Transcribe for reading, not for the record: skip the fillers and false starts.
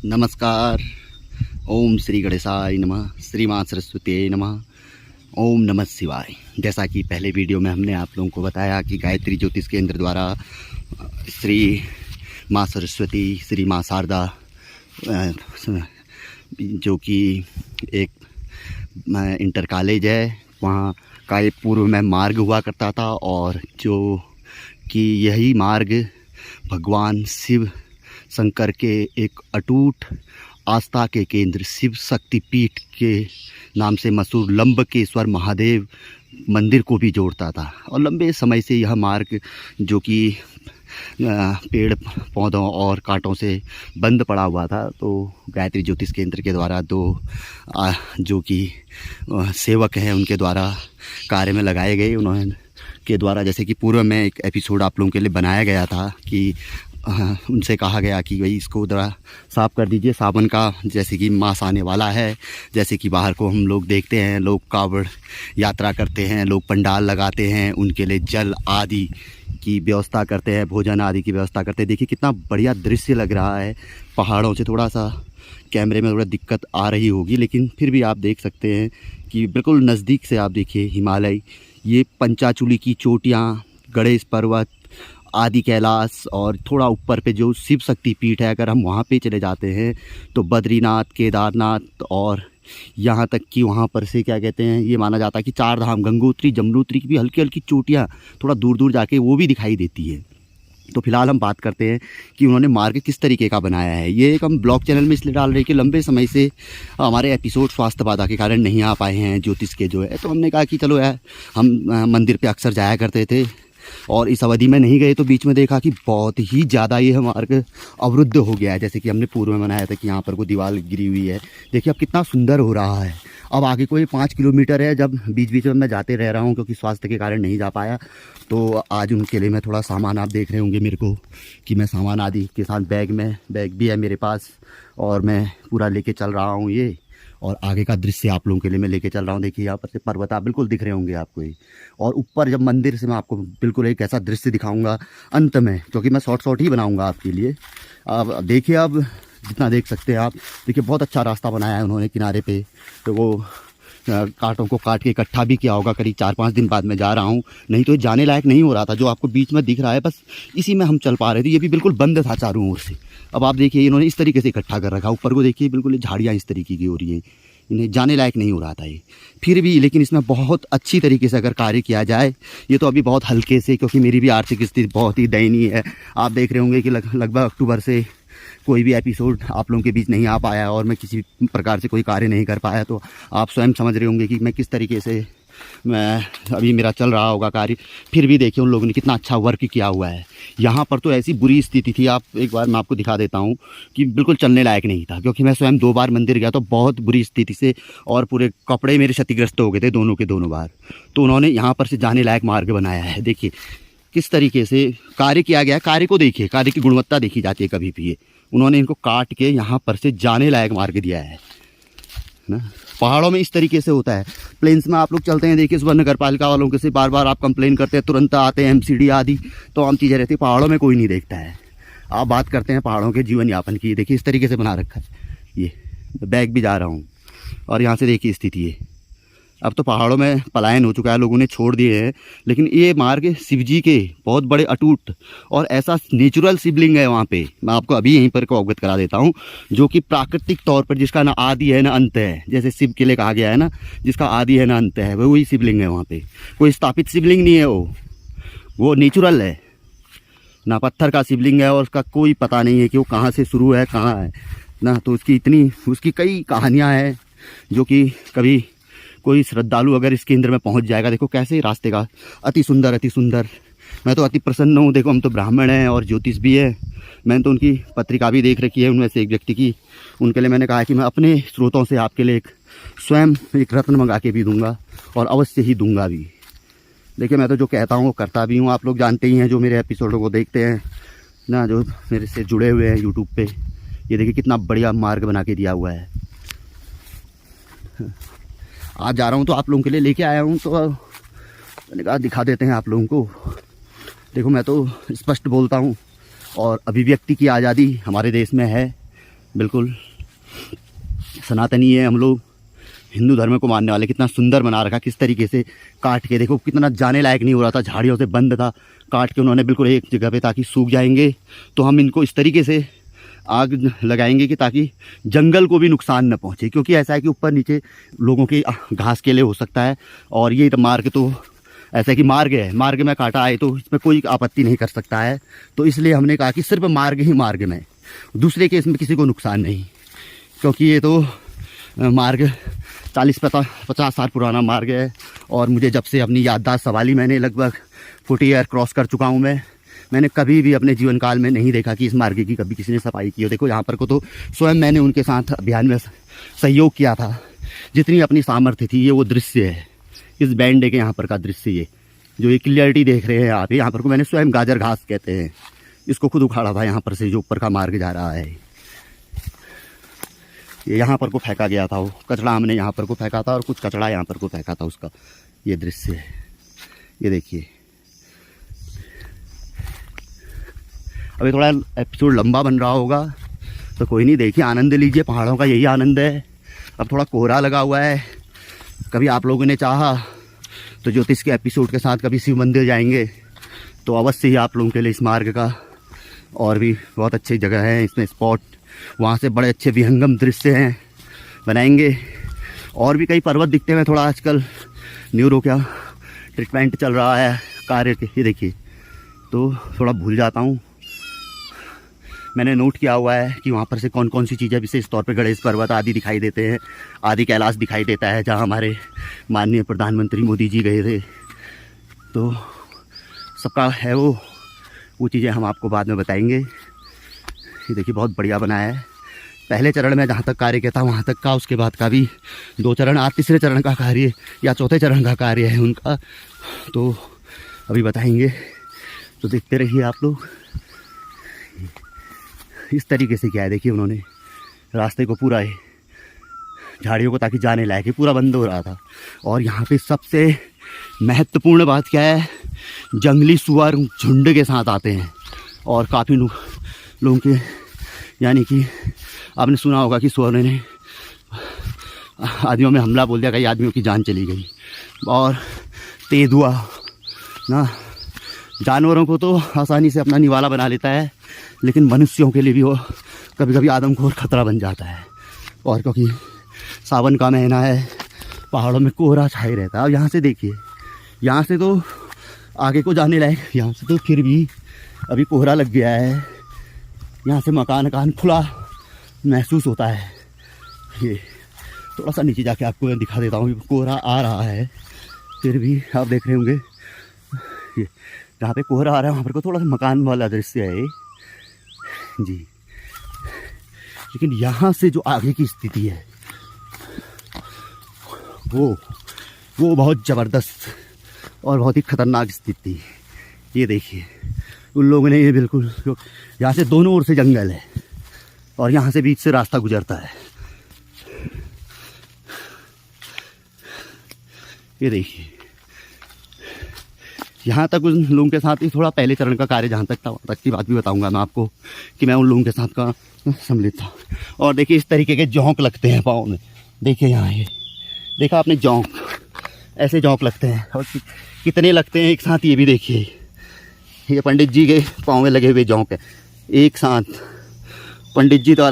नमस्कार। ओम श्री गणेशाय नमः, श्री मां सरस्वती नमः, ओम नमः शिवाय। जैसा कि पहले वीडियो में हमने आप लोगों को बताया कि गायत्री ज्योतिष केंद्र द्वारा श्री मां सरस्वती, श्री मां शारदा, जो कि एक इंटर कॉलेज है, वहाँ का एक पूर्व में मार्ग हुआ करता था, और जो कि यही मार्ग भगवान शिव शंकर के एक अटूट आस्था के केंद्र शिव शक्ति पीठ के नाम से मशहूर लंबकेश्वर महादेव मंदिर को भी जोड़ता था। और लंबे समय से यह मार्ग जो कि पेड़ पौधों और कांटों से बंद पड़ा हुआ था, तो गायत्री ज्योतिष केंद्र के द्वारा जो कि सेवक हैं उनके द्वारा कार्य में लगाए गए। उन्होंने के द्वारा, जैसे कि पूर्व में एक एपिसोड आप लोगों के लिए बनाया गया था कि उनसे कहा गया कि भाई इसको ज़रा साफ़ कर दीजिए, सावन का जैसे कि मास आने वाला है। जैसे कि बाहर को हम लोग देखते हैं, लोग कावड़ यात्रा करते हैं, लोग पंडाल लगाते हैं, उनके लिए जल आदि की व्यवस्था करते हैं, भोजन आदि की व्यवस्था करते हैं। देखिए कितना बढ़िया दृश्य लग रहा है। पहाड़ों से थोड़ा सा कैमरे में थोड़ा दिक्कत आ रही होगी, लेकिन फिर भी आप देख सकते हैं कि बिल्कुल नज़दीक से आप देखिए हिमालय, ये पंचाचूली की चोटियाँ, गणेश पर्वत आदि कैलाश, और थोड़ा ऊपर पे जो शिव शक्ति पीठ है, अगर हम वहाँ पे चले जाते हैं तो बद्रीनाथ, केदारनाथ, और यहाँ तक कि वहाँ पर से क्या कहते हैं, ये माना जाता है कि 4 धाम गंगोत्री, जमुनोत्री की भी हल्की हल्की चोटियाँ थोड़ा दूर दूर जाके वो भी दिखाई देती है। तो फिलहाल हम बात करते हैं कि उन्होंने मार्ग किस तरीके का बनाया है। ये एक हम ब्लॉग चैनल में इसलिए डाल रहे हैं कि लंबे समय से हमारे एपिसोड स्वास्थ्य बाधा के कारण नहीं आ पाए हैं ज्योतिष के जो है, तो हमने कहा कि चलो यार, हम मंदिर पे अक्सर जाया करते थे और इस अवधि में नहीं गए, तो बीच में देखा कि बहुत ही ज़्यादा ये मार्ग अवरुद्ध हो गया है। जैसे कि हमने पूर्व में बनाया था कि यहाँ पर कोई दीवार गिरी हुई है। देखिए अब कितना सुंदर हो रहा है। अब आगे कोई 5 किलोमीटर है, जब बीच बीच में मैं जाते रह रहा हूँ क्योंकि स्वास्थ्य के कारण नहीं जा पाया। तो आज उनके लिए मैं थोड़ा सामान, आप देख रहे होंगे मेरे को कि मैं सामान आदि के साथ बैग भी है मेरे पास, और मैं पूरा लेके चल रहा हूँ ये। और आगे का दृश्य आप लोगों के लिए मैं लेके चल रहा हूँ। देखिए यहाँ पर से पर्वत आप बिल्कुल दिख रहे होंगे आपको ये, और ऊपर जब मंदिर से मैं आपको बिल्कुल एक ऐसा दृश्य दिखाऊंगा अंत में, क्योंकि मैं शॉर्ट ही बनाऊंगा आपके लिए। अब देखिए, अब जितना देख सकते हैं आप, देखिए बहुत अच्छा रास्ता बनाया है उन्होंने किनारे पे। तो वो कांटों को काट के इकट्ठा भी किया होगा। करीब 4-5 दिन बाद मैं जा रहा हूँ, नहीं तो जाने लायक नहीं हो रहा था। जो आपको बीच में दिख रहा है बस इसी में हम चल पा रहे थे, ये भी बिल्कुल बंद था चारों ओर से। अब आप देखिए इन्होंने इस तरीके से इकट्ठा कर रखा, ऊपर को देखिए बिल्कुल झाड़ियाँ इस तरीके की हो रही हैं, इन्हें जाने लायक नहीं हो रहा था ये। फिर भी लेकिन इसमें बहुत अच्छी तरीके से अगर कार्य किया जाए, ये तो अभी बहुत हल्के से, क्योंकि मेरी भी आर्थिक स्थिति बहुत ही दयनीय है। आप देख रहे होंगे कि लगभग अक्टूबर से कोई भी एपिसोड आप लोगों के बीच नहीं आ पाया और मैं किसी प्रकार से कोई कार्य नहीं कर पाया। तो आप स्वयं समझ रहे होंगे कि मैं किस तरीके से अभी मेरा चल रहा होगा कार्य। फिर भी देखिए उन लोगों ने कितना अच्छा वर्क किया हुआ है। यहाँ पर तो ऐसी बुरी स्थिति थी, आप एक बार मैं आपको दिखा देता हूँ कि बिल्कुल चलने लायक नहीं था, क्योंकि मैं स्वयं 2 बार मंदिर गया तो बहुत बुरी स्थिति से, और पूरे कपड़े मेरे क्षतिग्रस्त हो गए थे दोनों के दोनों बार। तो उन्होंने यहाँ पर से जाने लायक मार्ग बनाया है। देखिए किस तरीके से कार्य किया गया है। कार्य को देखिए, कार्य की गुणवत्ता देखी जाती है कभी भी। ये उन्होंने इनको काट के यहाँ पर से जाने लायक मार्ग दिया है ना। पहाड़ों में इस तरीके से होता है, प्लेन्स में आप लोग चलते हैं, देखिए सुबह नगर पालिका वालों के से बार बार आप कंप्लेन करते हैं, तुरंत आते हैं एमसीडी आदि, तो आम चीज़ें रहती है। पहाड़ों में कोई नहीं देखता है। आप बात करते हैं पहाड़ों के जीवन यापन की, देखिए इस तरीके से बना रखा है। ये बैग भी जा रहा हूँ और यहाँ से देखिए स्थिति है। अब तो पहाड़ों में पलायन हो चुका है, लोगों ने छोड़ दिए हैं, लेकिन ये मार्ग शिवजी के बहुत बड़े अटूट और ऐसा नेचुरल शिवलिंग है वहाँ पे। मैं आपको अभी यहीं पर अवगत करा देता हूँ, जो कि प्राकृतिक तौर पर, जिसका ना आदि है ना अंत है। जैसे शिव के लिए कहा गया है ना, जिसका आदि है ना अंत है, वही शिवलिंग है वहाँ पे। कोई स्थापित शिवलिंग नहीं है, वो नेचुरल है ना, पत्थर का शिवलिंग है, और उसका कोई पता नहीं है कि वो कहाँ से शुरू है कहाँ है ना। तो उसकी कई कहानियाँ हैं, जो कि कभी कोई श्रद्धालु अगर इस केंद्र में पहुंच जाएगा, देखो कैसे रास्ते का अति सुंदर। मैं तो अति प्रसन्न हूँ। देखो हम तो ब्राह्मण हैं और ज्योतिष भी है। मैंने तो उनकी पत्रिका भी देख रखी है, उनमें से एक व्यक्ति की। उनके लिए मैंने कहा कि मैं अपने स्रोतों से आपके लिए स्वयं एक रत्न मंगा के भी दूंगा, और अवश्य ही दूंगा भी। देखिए मैं तो जो कहता हूँ वो करता भी हूँ। आप लोग जानते ही हैं जो मेरे एपिसोडों को देखते हैं ना, जो मेरे से जुड़े हुए हैं यूट्यूब पे। ये देखिए कितना बढ़िया मार्ग बना के दिया हुआ है। आज जा रहा हूँ तो आप लोगों के लिए लेके आया हूँ, तो मैंने कहा दिखा देते हैं आप लोगों को। देखो मैं तो स्पष्ट बोलता हूँ, और अभिव्यक्ति की आज़ादी हमारे देश में है। बिल्कुल सनातनी है, हम लोग हिंदू धर्म को मानने वाले। कितना सुंदर बना रखा, किस तरीके से काट के, देखो कितना जाने लायक नहीं हो रहा था, झाड़ियों से बंद था, काट के उन्होंने बिल्कुल एक जगह पे, ताकि सूख जाएंगे तो हम इनको इस तरीके से आग लगाएंगे कि ताकि जंगल को भी नुकसान न पहुंचे। क्योंकि ऐसा है कि ऊपर नीचे लोगों के घास के लिए हो सकता है, और ये मार्ग तो ऐसा है कि मार्ग है, मार्ग में काटा है तो इसमें कोई आपत्ति नहीं कर सकता है। तो इसलिए हमने कहा कि सिर्फ मार्ग ही मार्ग में, दूसरे के इसमें किसी को नुकसान नहीं। क्योंकि ये तो मार्ग 40-50 साल पुराना मार्ग है, और मुझे जब से अपनी याददाश्त संभाली, मैंने लगभग 40 ईयर क्रॉस कर चुका हूँ। मैंने कभी भी अपने जीवन काल में नहीं देखा कि इस मार्ग की कभी किसी ने सफाई की हो। देखो यहाँ पर को तो स्वयं मैंने उनके साथ अभियान में सहयोग किया था, जितनी अपनी सामर्थ्य थी। ये वो दृश्य है, इस बैंड के यहाँ पर का दृश्य, ये जो ये क्लियरिटी देख रहे हैं आप, यहाँ पर को मैंने स्वयं गाजर घास कहते हैं, इसको खुद उखाड़ा था यहाँ पर से, जो ऊपर का मार्ग जा रहा है। ये यहाँ पर को फेंका गया था, वो कचरा हमने यहाँ पर को फेंका था, और कुछ कचरा यहाँ पर को फेंका था, उसका ये दृश्य है। ये देखिए, अभी थोड़ा एपिसोड लंबा बन रहा होगा तो कोई नहीं, देखिए आनंद लीजिए, पहाड़ों का यही आनंद है। अब थोड़ा कोहरा लगा हुआ है, कभी आप लोगों ने चाहा तो ज्योतिष के एपिसोड के साथ कभी शिव मंदिर जाएंगे तो अवश्य ही आप लोगों के लिए इस मार्ग का और भी बहुत अच्छी जगह है, इसमें स्पॉट, वहाँ से बड़े अच्छे विहंगम दृश्य हैं बनाएंगे। और भी कई पर्वत दिखते हैं, थोड़ा आजकल न्यूरो क्या ट्रीटमेंट चल रहा है कार्य के, ये देखिए, तो थोड़ा भूल जाता हूँ। मैंने नोट किया हुआ है कि वहाँ पर से कौन कौन सी चीज़ें, विशेष तौर पे गणेश पर्वत आदि दिखाई देते हैं, आदि कैलाश दिखाई देता है, जहाँ हमारे माननीय प्रधानमंत्री मोदी जी गए थे। तो सबका है वो चीज़ें हम आपको बाद में बताएंगे। ये देखिए बहुत बढ़िया बनाया है। पहले चरण में जहाँ तक कार्य किया था वहाँ तक का, उसके बाद का भी 2 चरण, आज तीसरे चरण का कार्य या चौथे चरण का कार्य है उनका, तो अभी बताएंगे, तो देखते रहिए आप लोग। इस तरीके से क्या है, देखिए उन्होंने रास्ते को पूरा है, झाड़ियों को ताकि जाने लायक है, पूरा बंद हो रहा था। और यहाँ पे सबसे महत्वपूर्ण बात क्या है, जंगली सुअर झुंड के साथ आते हैं, और काफ़ी लोगों के, यानी कि आपने सुना होगा कि सुअर ने आदमियों में हमला बोल दिया, कई आदमियों की जान चली गई, और तेंदुआ ना जानवरों को तो आसानी से अपना निवाला बना लेता है, लेकिन मनुष्यों के लिए भी वो कभी कभी आदमखोर खतरा बन जाता है। और क्योंकि सावन का महीना है, पहाड़ों में कोहरा छाए रहता है। अब यहाँ से देखिए, यहाँ से तो आगे को जाने लायक, यहाँ से तो फिर भी अभी कोहरा लग गया है, यहाँ से मकान खुला महसूस होता है। ये थोड़ा सा नीचे जाके आपको दिखा देता हूँ, कोहरा आ रहा है, फिर भी आप देख रहे होंगे ये जहाँ पे कोहरा आ रहा है वहाँ पर को थोड़ा सा मकान वाला दृश्य है जी। लेकिन यहाँ से जो आगे की स्थिति है वो बहुत ज़बरदस्त और बहुत ही ख़तरनाक स्थिति। ये देखिए उन लोगों ने ये बिल्कुल, यहाँ से दोनों ओर से जंगल है और यहाँ से बीच से रास्ता गुजरता है। ये देखिए यहाँ तक उन लोगों के साथ ही थोड़ा पहले चरण का कार्य जहाँ तक था वहाँ तक की बात भी बताऊंगा मैं आपको कि मैं उन लोगों के साथ का सम्मिलित था। और देखिए इस तरीके के जौंक लगते हैं पाँव में, देखिए यहाँ ये देखा आपने जौंक, ऐसे जौंक लगते हैं और कितने लगते हैं एक साथ, ये भी देखिए, ये पंडित जी के पाँव में लगे हुए जौंक है एक साथ। पंडित जी तो